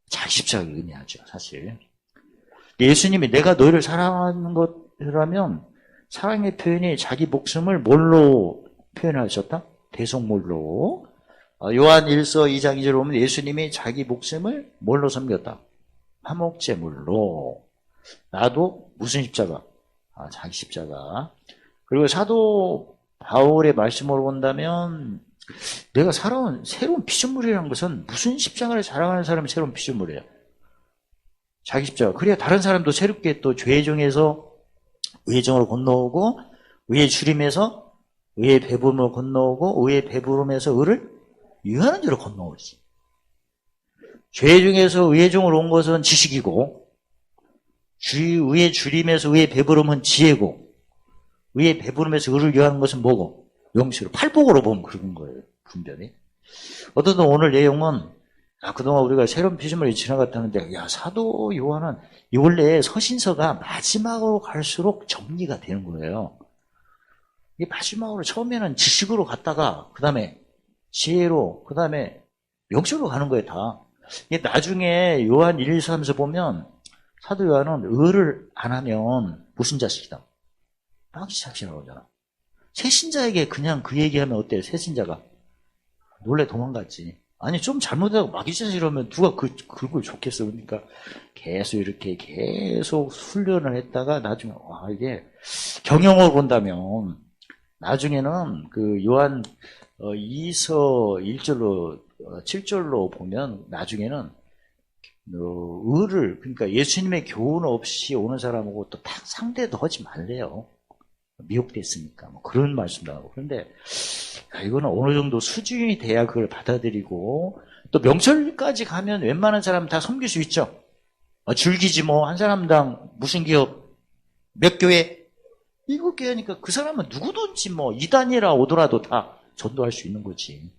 자기 십자가를 의미하죠 사실. 예수님이 내가 너희를 사랑하는 것이라면 사랑의 표현이 자기 목숨을 뭘로 표현하셨다? 대속물로. 요한 1서 2장 2절에 보면 예수님이 자기 목숨을 뭘로 섬겼다? 화목제물로. 나도 무슨 십자가? 자기 십자가. 그리고 사도 바울의 말씀으로 본다면 내가 살아온 새로운 피조물이라는 것은 무슨 십자가를 자랑하는 사람이 새로운 피조물이에요? 자기 십자가. 그래야 다른 사람도 새롭게 또 죄의 종에서 의의 종으로 건너오고 의의 주림에서 의의 배부름으로 건너오고 의의 배부름에서 의를 유하는 자로 건너오지. 죄 중에서 의의 종으로 온 것은 지식이고 의의 주림에서 의의 배부름은 지혜고 의의 배부름에서 의를 유하는 것은 뭐고? 영시로 팔복으로 보면 그런 거예요. 분별이. 어떤 오늘 내용은 그동안 우리가 새로운 피조물이 지나갔다는데 사도 요한은 이 원래 서신서가 마지막으로 갈수록 정리가 되는 거예요. 이 마지막으로 처음에는 지식으로 갔다가 그 다음에 지혜로 그 다음에 명철로 가는 거예요 다. 나중에 요한 1, 2, 3에서 보면 사도 요한은 의를 안 하면 무슨 자식이다? 마귀 자식이라고 하잖아. 새신자에게 그냥 그 얘기하면 어때요? 새신자가 놀래 도망갔지. 아니 좀 잘못하고 마귀 자식이라면 누가 그걸 좋겠어. 그러니까 계속 훈련을 했다가 나중에 이게 경영으로 본다면 나중에는 그 요한 2서 1절로 7절로 보면 나중에는 의를 그러니까 예수님의 교훈 없이 오는 사람하고 또 상대도 하지 말래요. 미혹됐으니까 뭐 그런 말씀도 하고. 그런데 이거는 어느 정도 수준이 돼야 그걸 받아들이고 또 명철까지 가면 웬만한 사람 다 섬길 수 있죠. 줄기지 뭐 한 사람당 무슨 기업 몇 교회 7교회니까 그 사람은 누구든지 뭐 2단이라 오더라도 다 전도할 수 있는 거지.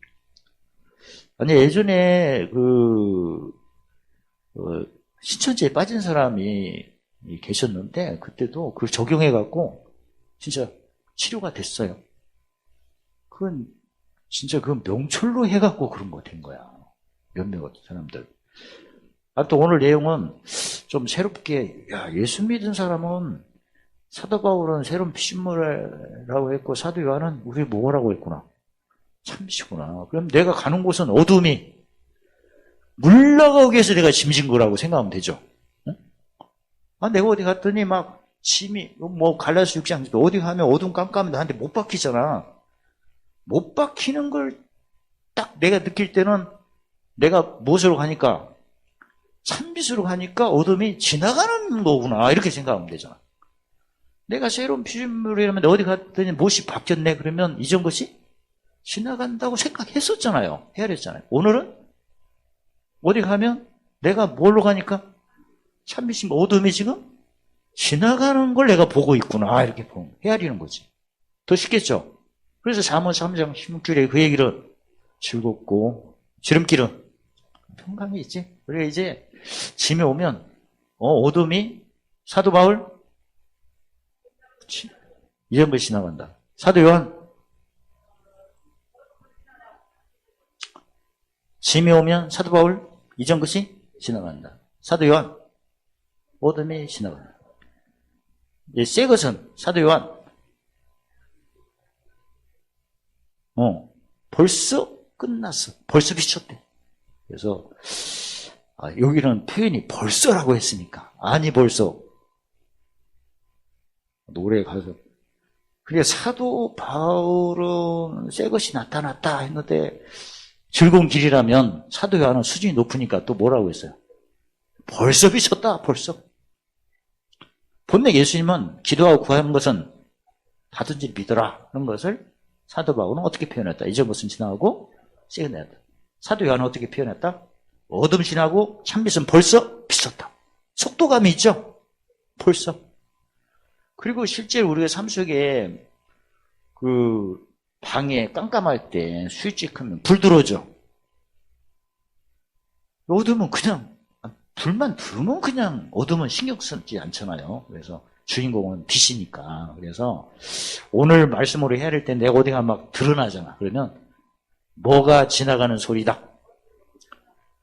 아니 예전에 신천지에 빠진 사람이 계셨는데 그때도 그걸 적용해 갖고 진짜 치료가 됐어요. 그건 진짜 명철로 해갖고 그런 거 된 거야. 몇몇 사람들. 또 오늘 내용은 좀 새롭게 예수 믿은 사람은 사도 바울은 새로운 피조물이라고 했고 사도 요한은 우리 뭐라고 했구나. 참시구나. 그럼 내가 가는 곳은 어둠이 물러가기 위해서 내가 짐진 거라고 생각하면 되죠. 응? 내가 어디 갔더니 막 짐이 뭐 갈라스 6장 어디 가면 어둠 깜깜한데 나한테 못 박히잖아. 못 박히는 걸 딱 내가 느낄 때는 내가 무엇으로 가니까 참빛으로 가니까 어둠이 지나가는 거구나 이렇게 생각하면 되잖아. 내가 새로운 피조물이라면 어디 갔더니 못이 박혔네 그러면 이전 것이 지나간다고 생각했었잖아요. 헤아렸잖아요. 오늘은 어디 가면 내가 뭘로 가니까 참빛이 어둠이 지금 지나가는 걸 내가 보고 있구나 이렇게 헤아리는 거지. 더 쉽겠죠. 그래서 잠언 3장 16절에 그 얘기를 즐겁고 지름길은 평강이 있지. 그래 이제 짐이 오면 어둠이 사도 바울 이런 걸 지나간다. 사도 요한 짐이 오면 사도 바울 이전 것이 지나간다. 사도 요한 어둠이 지나간다. 새 것은 사도 요한 벌써 끝났어. 벌써 비쳤대. 그래서 여기는 표현이 벌써라고 했으니까 아니 벌써 노래 가서 그래 사도 바울은 새 것이 나타났다 했는데 즐거운 길이라면 사도 요한은 수준이 높으니까 또 뭐라고 했어요? 벌써 비쳤다. 벌써. 본래 예수님은 기도하고 구하는 것은 다든지 믿어라 하는 것을 사도 바울은 어떻게 표현했다? 이전 것은 지나가고 새 것은 나타났다. 사도 요한은 어떻게 표현했다? 어둠 지나고 참빛은 벌써 비쳤다. 속도감이 있죠? 벌써. 그리고 실제로 우리가 삶 속에 방에 깜깜할 때 스위치 켜면 불 들어오죠? 어둠은 그냥 불만 들으면 그냥 어둠은 신경 쓰지 않잖아요. 그래서 주인공은 빛이니까. 그래서 오늘 말씀으로 해야 될 때 내가 어디가 막 드러나잖아. 그러면 뭐가 지나가는 소리다.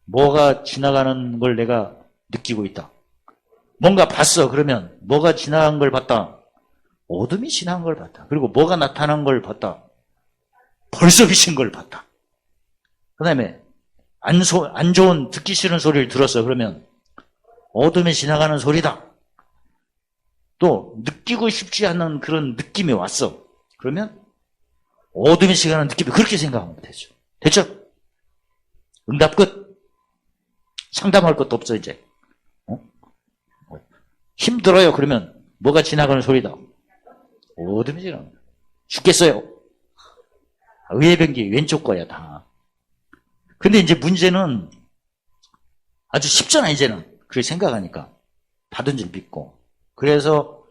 뭐가 지나가는 걸 내가 느끼고 있다. 뭔가 봤어. 그러면 뭐가 지나간 걸 봤다. 어둠이 지나간 걸 봤다. 그리고 뭐가 나타난 걸 봤다. 벌써 비친 걸 봤다. 그 다음에 안 좋은 듣기 싫은 소리를 들었어. 그러면 어둠이 지나가는 소리다. 또 느끼고 싶지 않은 그런 느낌이 왔어. 그러면 어둠이 지나가는 느낌이 그렇게 생각하면 되죠. 됐죠? 응답 끝. 상담할 것도 없어 이제. 힘들어요. 그러면 뭐가 지나가는 소리다. 어둠이 지나가는 죽겠어요. 의해변기 왼쪽 거야 다. 근데 이제 문제는 아주 쉽잖아 이제는. 그렇게 생각하니까 받은 줄 믿고. 그래서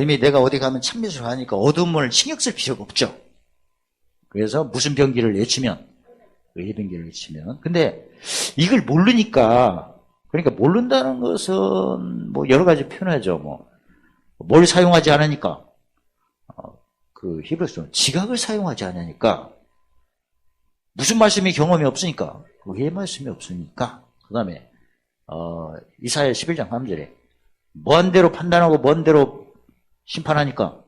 이미 내가 어디 가면 참미술 하니까 어둠을 신경 쓸 필요가 없죠. 그래서 무슨 변기를 내치면 의변결을 치면. 근데 이걸 모르니까, 그러니까 모른다는 것은 뭐 여러 가지 표현하죠. 뭘 사용하지 않으니까. 그 히브리서는 지각을 사용하지 않으니까. 무슨 말씀이 경험이 없으니까. 왜 말씀이 없으니까. 그 다음에 이사야 11장 3절에 뭐한 대로 판단하고 뭔 대로 심판하니까.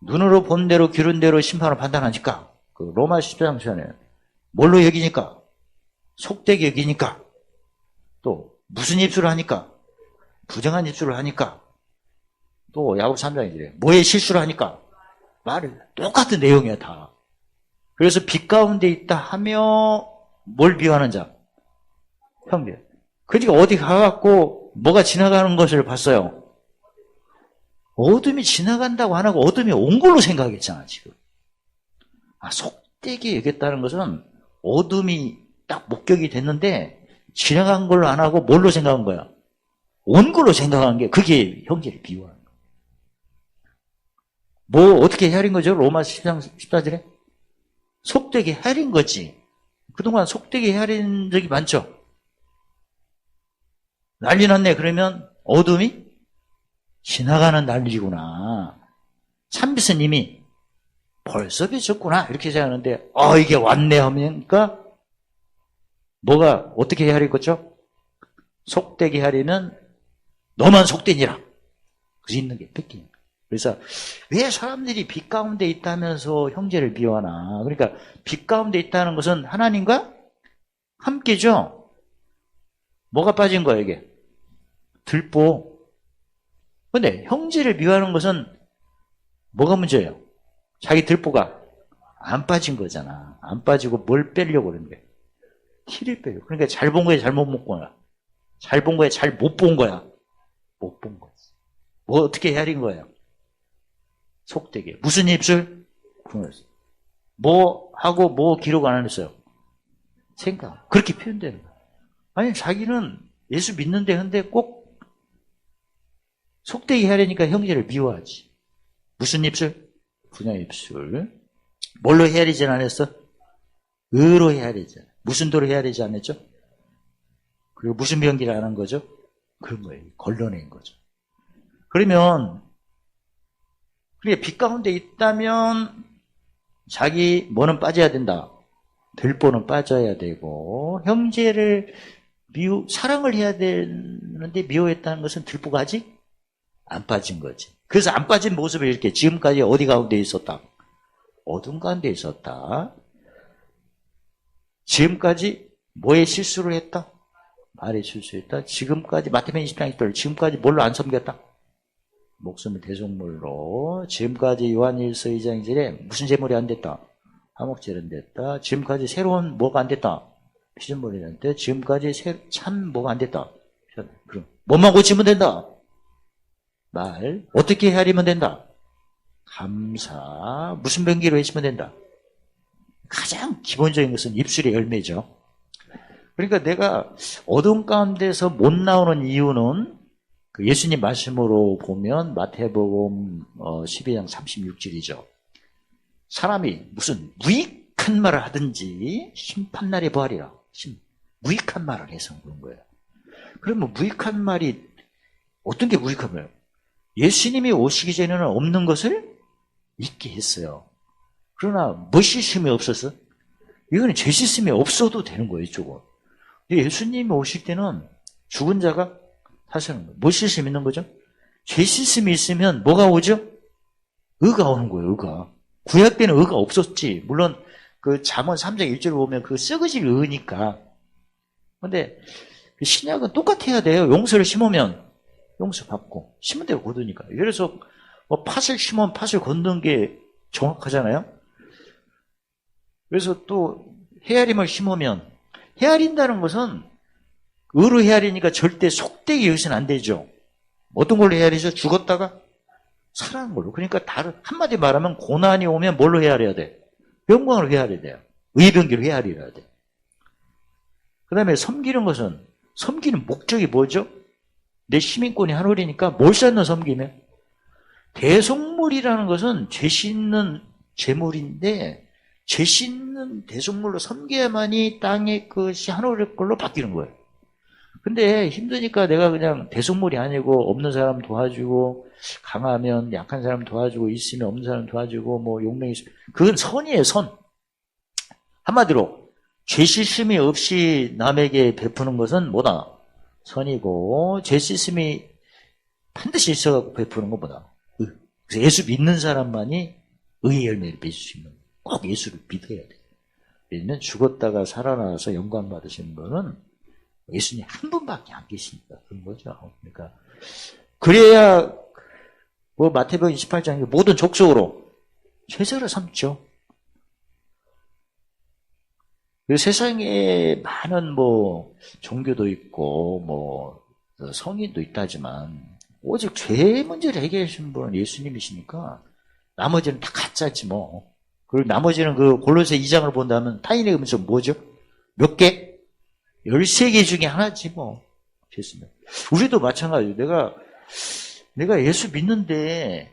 눈으로 본 대로 기른 대로 심판을 판단하니까. 그 로마 10장 시간에 뭘로 여기니까? 속되게 여기니까. 또 무슨 입술을 하니까? 부정한 입술을 하니까. 또 야곱 3장에 이래 뭐에 실수를 하니까? 말을 똑같은 내용이야 다. 그래서 빛 가운데 있다 하며 뭘 비유하는 자? 형제. 그러니까 어디 가갖고 뭐가 지나가는 것을 봤어요. 어둠이 지나간다고 안 하고 어둠이 온 걸로 생각했잖아 지금. 속되게 여겼다는 것은 어둠이 딱 목격이 됐는데 지나간 걸로 안 하고 뭘로 생각한 거야? 온 걸로 생각한 게 그게 형제를 비유하는 거야. 뭐 어떻게 헤아린 거죠? 로마 10장 14절에? 속되게 헤아린 거지. 그동안 속되게 헤아린 적이 많죠. 난리 났네. 그러면 어둠이 지나가는 난리구나. 참비스님이 벌써 비쳤구나. 이렇게 생각하는데 이게 왔네 하니까 뭐가 어떻게 헤아릴 거죠? 속되게 헤아리는 너만 속되니라. 그 있는 게 뺏기는 거야. 그래서 왜 사람들이 빛 가운데 있다면서 형제를 비유하나? 그러니까 빛 가운데 있다는 것은 하나님과 함께죠. 뭐가 빠진 거야 이게? 들보. 근데 형제를 비유하는 것은 뭐가 문제예요? 자기 들보가 안 빠진 거잖아. 안 빠지고 뭘 빼려고 그러는 거야? 티를 빼요. 그러니까 잘 본 거야, 잘못 본 거야? 잘 본 거야, 잘 못 본 거야? 못 본 거지. 뭐 어떻게 헤아린 거예요? 속되게. 무슨 입술? 뭐 하고 뭐 기록 안 했어요? 생각. 그렇게 표현되는 거야. 아니 자기는 예수 믿는데 근데 꼭 속되게 헤아리니까 형제를 미워하지. 무슨 입술? 분야 입술. 뭘로 헤아리지 않았어? 의로 헤아리지. 무슨 도로 헤아리지 않았죠? 그리고 무슨 변기를 안 한 거죠? 그런 거예요. 걸러낸 거죠. 그러면 빛 가운데 있다면 자기 뭐는 빠져야 된다. 들보는 빠져야 되고 형제를 사랑을 해야 되는데 미워했다는 것은 들보가 아직 안 빠진 거지. 그래서 안 빠진 모습을 이렇게 지금까지 어디 가운데 있었다? 어둠 가운데 있었다. 지금까지 뭐에 실수를 했다? 말에 실수했다. 지금까지 마태복음 20장 20절 지금까지 뭘로 안 섬겼다? 목숨을 대속물로. 지금까지 요한일서 2장 2절에 무슨 제물이 안 됐다? 화목제는 됐다. 지금까지 새로운 뭐가 안 됐다? 피조물이 안 됐다. 지금까지 참 뭐가 안 됐다? 그럼 뭐만 고치면 된다? 말. 어떻게 헤아리면 된다? 감사. 무슨 변기로 외치면 된다? 가장 기본적인 것은 입술의 열매죠. 그러니까 내가 어둠 가운데서 못 나오는 이유는 그 예수님 말씀으로 보면 마태복음 12장 36절이죠. 사람이 무슨 무익한 말을 하든지 심판날에 보하리라. 무익한 말을 해서 그런 거예요. 그러면 무익한 말이 어떤 게 무익한 말이에요? 예수님이 오시기 전에는 없는 것을 있게 했어요. 그러나 뭐 씻음이 없었어? 이거는 죄 씻음이 없어도 되는 거예요, 이쪽은. 예수님이 오실 때는 죽은 자가 사시는 거예요. 뭐 씻음이 있는 거죠? 죄 씻음이 있으면 뭐가 오죠? 의가 오는 거예요, 의가. 구약 때는 의가 없었지. 물론 그 잠언 3장 1절을 보면 그 썩어질 의니까. 근데 신약은 똑같아야 돼요. 용서를 심으면 용서 받고 심은 대로 거두니까. 그래서 뭐 팥을 심으면 팥을 걷는 게 정확하잖아요. 그래서 또 헤아림을 심으면 헤아린다는 것은 의로 헤아리니까 절대 속되게 여기서는 안 되죠. 어떤 걸로 헤아리죠? 죽었다가 살아난 걸로. 그러니까 다른 한마디 말하면 고난이 오면 뭘로 헤아려야 돼? 영광으로 헤아려야 돼요. 의변기로 헤아려야 돼. 그 다음에 섬기는 것은 섬기는 목적이 뭐죠? 내 시민권이 하늘이니까 뭘 쌓는 섬기면? 대속물이라는 것은 죄 씻는 제물인데 죄 씻는 대속물로 섬겨야만이 땅의 것이 하늘의 걸로 바뀌는 거예요. 근데 힘드니까 내가 그냥 대속물이 아니고 없는 사람 도와주고, 강하면 약한 사람 도와주고, 있으면 없는 사람 도와주고, 뭐 용맹이 있으면, 그건 선이에요, 선. 한마디로 죄 씻음이 없이 남에게 베푸는 것은 뭐다? 선이고, 죄 씻음이 반드시 있어갖고 베푸는 것보다. 그래서 예수 믿는 사람만이 의의 열매를 맺을 수 있는 거예요. 꼭 예수를 믿어야 돼요. 왜냐면 죽었다가 살아나서 영광 받으시는 분은 예수님 한 분밖에 안 계시니까 그런 거죠. 그러니까 그래야 뭐 마태복음 28장 모든 족속으로 제사를 삼죠. 세상에 많은 뭐 종교도 있고 뭐 성인도 있다지만 오직 죄 문제를 해결해 주신 분은 예수님이시니까 나머지는 다 가짜지 뭐. 그리고 나머지는 그 골로새 2장을 본다면 타인의 음식 뭐죠? 몇 개? 13개 중에 하나지 뭐. 됐습니다. 우리도 마찬가지예요. 내가 예수 믿는데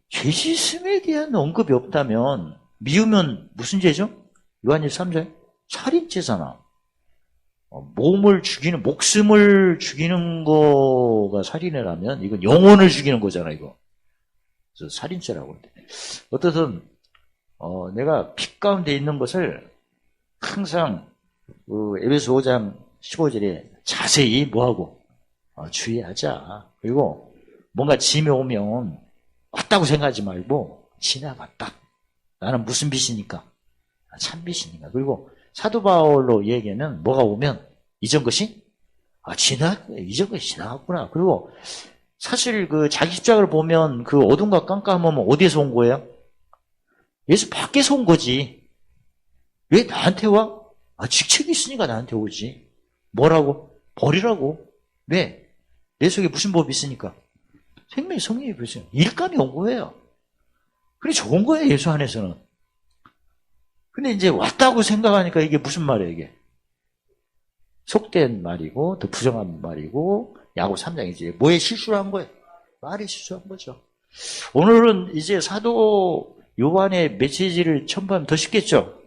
죄 씻음에 대한 언급이 없다면 미우면 무슨 죄죠? 요한일서 3장 살인죄잖아. 목숨을 죽이는 거가 살인이라면 이건 영혼을 죽이는 거잖아, 이거. 그래서 살인죄라고 하는데. 어떻든 내가 빛 가운데 있는 것을 항상 에베소 5장 15절에 자세히 뭐하고 주의하자. 그리고 뭔가 짐이 오면 왔다고 생각하지 말고 지나갔다. 나는 무슨 빛이니까? 참 빛이니까. 그리고 사도 바울로 얘기는 뭐가 오면 이전 것이 이전 것이 지나갔구나. 그리고 사실 그 자기 십자가를 보면 그 어둠과 깜깜함은 어디에서 온 거예요? 예수 밖에서 온 거지. 왜 나한테 와? 직책이 있으니까 나한테 오지. 뭐라고? 버리라고. 왜? 내 속에 무슨 법이 있으니까. 생명의 성령이 있어요. 일감이 온 거예요. 그래 좋은 거예요, 예수 안에서는. 근데 이제 왔다고 생각하니까 이게 무슨 말이에요, 이게? 속된 말이고, 더 부정한 말이고, 야고 3장이지. 뭐에 실수를 한 거예요? 말에 실수한 거죠. 오늘은 이제 사도 요한의 메시지를 첨부하면 더 쉽겠죠?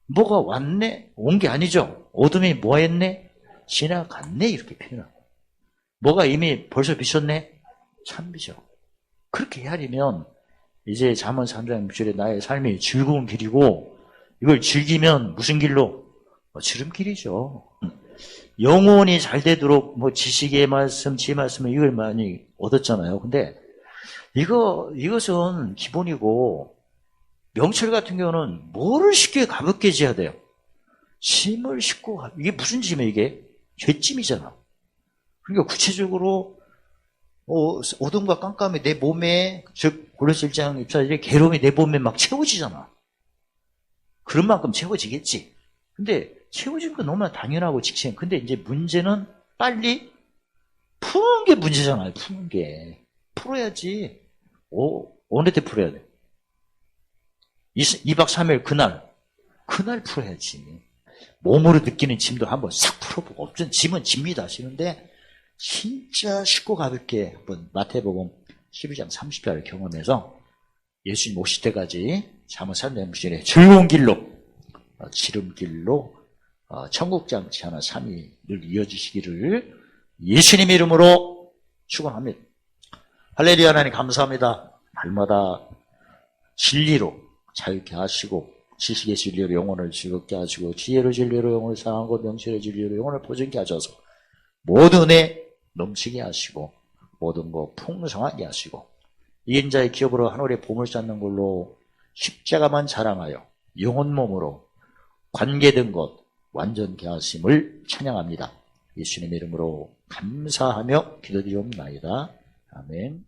뭐가 왔네? 온 게 아니죠? 어둠이 뭐 했네? 지나갔네? 이렇게 표현하고. 뭐가 이미 벌써 비쳤네? 참비죠. 그렇게 헤아리면 이제 잠언 3장 6절에 나의 삶이 즐거운 길이고 이걸 즐기면 무슨 길로? 지름길이죠. 영혼이 잘 되도록 뭐 지식의 말씀, 지혜의 말씀을 이걸 많이 얻었잖아요. 근데 이것은 기본이고 명철 같은 경우는 뭐를 쉽게 가볍게 지어야 돼요? 짐을 싣고 이게 무슨 짐이에요 이게? 죄짐이잖아. 그러니까 구체적으로 어둠과 깜깜이 내 몸에 즉 골로새 1장 24절에 괴로움이 내 몸에 막 채워지잖아. 그런 만큼 채워지겠지. 근데 채워진 건 너무나 당연하고 직생. 근데 이제 문제는 빨리 푸는 게 문제잖아요. 푸는 게. 풀어야지. 어느 때 풀어야 돼? 2박 3일 그날 풀어야지. 몸으로 느끼는 짐도 한번 싹 풀어보고 없던 짐은 짐이다 하시는데 진짜 쉽고 가볍게 한번 마태복음 12장 30절을 경험해서 예수님 오실 때까지 잠언 3장 6절에 즐거운 길로 지름길로 천국장치 하나 3위 늘 이어지시기를 예수님 이름으로 축원합니다. 할렐루야. 하나님 감사합니다. 날마다 진리로 자유케 하시고 지식의 진리로 영혼을 즐겁게 하시고 지혜로 진리로 영혼을 사랑하고 명철의 진리로 영혼을 보존케 하셔서 모든 은혜 넘치게 하시고 모든 것 풍성하게 하시고 이긴 자의 기업으로 하늘의 보물 쌓는 걸로 십자가만 자랑하여 영혼 몸으로 관계된 것 완전케 하심을 찬양합니다. 예수님의 이름으로 감사하며 기도드리옵나이다. 아멘.